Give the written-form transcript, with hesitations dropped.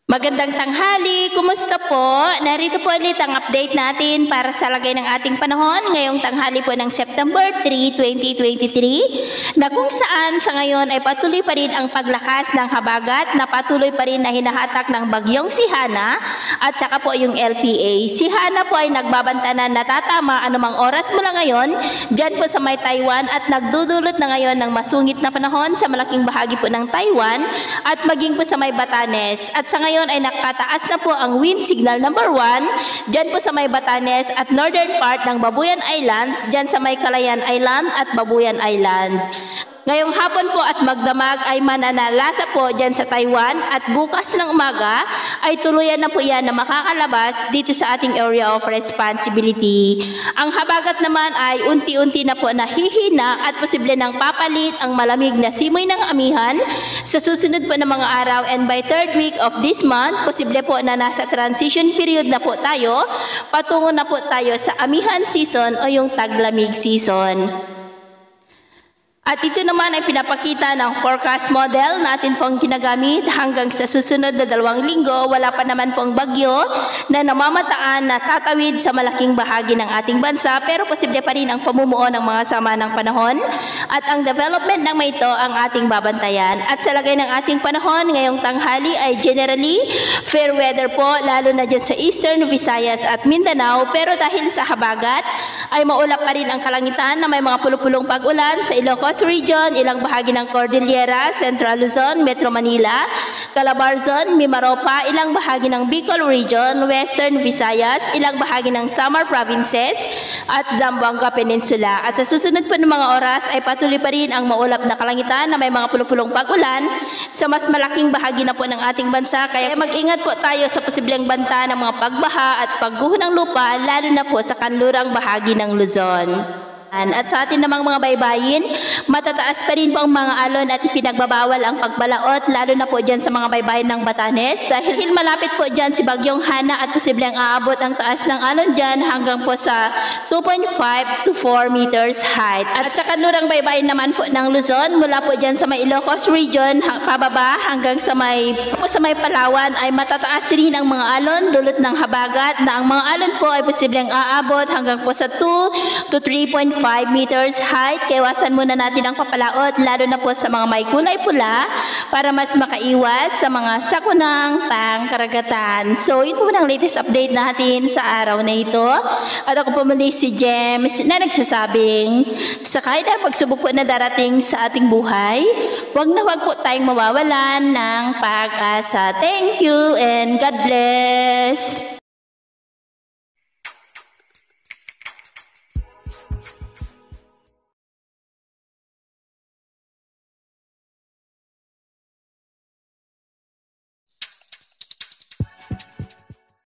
Magandang tanghali, kumusta po? Narito po ulit ang update natin para sa lagay ng ating panahon ngayong tanghali po ng September 3, 2023 na kung saan sa ngayon ay patuloy pa rin ang paglakas ng habagat na patuloy pa rin na hinahatak ng bagyong si Hana at saka po yung LPA. Si Hana po ay nagbabanta na natatama anumang oras mula ngayon dyan po sa may Taiwan at nagdudulot na ngayon ng masungit na panahon sa malaking bahagi po ng Taiwan at maging po sa may Batanes. At sa ngayon ay nakataas na po ang wind signal number 1 dyan po sa may Batanes at northern part ng Babuyan Islands dyan sa may Calayan Island at Babuyan Island. Ngayong hapon po at magdamag ay mananalasa po dyan sa Taiwan at bukas ng umaga ay tuluyan na po yan na makakalabas dito sa ating area of responsibility. Ang habagat naman ay unti-unti na po nahihina at posible nang papalit ang malamig na simoy ng amihan sa susunod po ng mga araw, and by third week of this month, posible po na nasa transition period na po tayo, patungo na po tayo sa amihan season o yung taglamig season. At ito naman ay pinapakita ng forecast model natin pong ginagamit hanggang sa susunod na 2 linggo. Wala pa naman pong bagyo na namamataan na tatawid sa malaking bahagi ng ating bansa, pero posible pa rin ang pamumuo ng mga sama ng panahon at ang development ng may ito ang ating babantayan. At sa lagay ng ating panahon ngayong tanghali ay generally fair weather po, lalo na dyan sa Eastern Visayas at Mindanao, pero dahil sa habagat ay maulap pa rin ang kalangitan na may mga pulupulong pag-ulan sa Ilocos Region, ilang bahagi ng Cordillera, Central Luzon, Metro Manila, Calabarzon, Mimaropa, ilang bahagi ng Bicol Region, Western Visayas, ilang bahagi ng Samar Provinces at Zamboanga Peninsula. At sa susunod po ng mga oras ay patuloy pa rin ang maulap na kalangitan na may mga pulupulong pag-ulan sa mas malaking bahagi na po ng ating bansa. Kaya mag-ingat po tayo sa posibleng banta ng mga pagbaha at pagguho ng lupa, lalo na po sa kanlurang bahagi ng Luzon. At sa atin namang mga baybayin, matataas pa rin po ang mga alon at pinagbabawal ang pagbalaot, lalo na po dyan sa mga baybayin ng Batanes dahil malapit po dyan si Bagyong Hana at posibleng aabot ang taas ng alon dyan hanggang po sa 2.5 to 4 meters height. At sa kanlurang baybayin naman po ng Luzon, mula po dyan sa may Ilocos Region pababa hanggang sa may Palawan ay matataas rin ang mga alon dulot ng habagat na ang mga alon po ay posibleng aabot hanggang po sa 2 to 3.5 meters height. Kaya iwasan muna natin ang papalaot, lalo na po sa mga may kulay pula para mas makaiwas sa mga sakunang pangkaragatan. So, ito po ang latest update natin sa araw na ito. At ako po muli si James na nagsasabing sa kahit ang pagsubok po na darating sa ating buhay, wag po tayong mawawalan ng pag-asa. Thank you and God bless!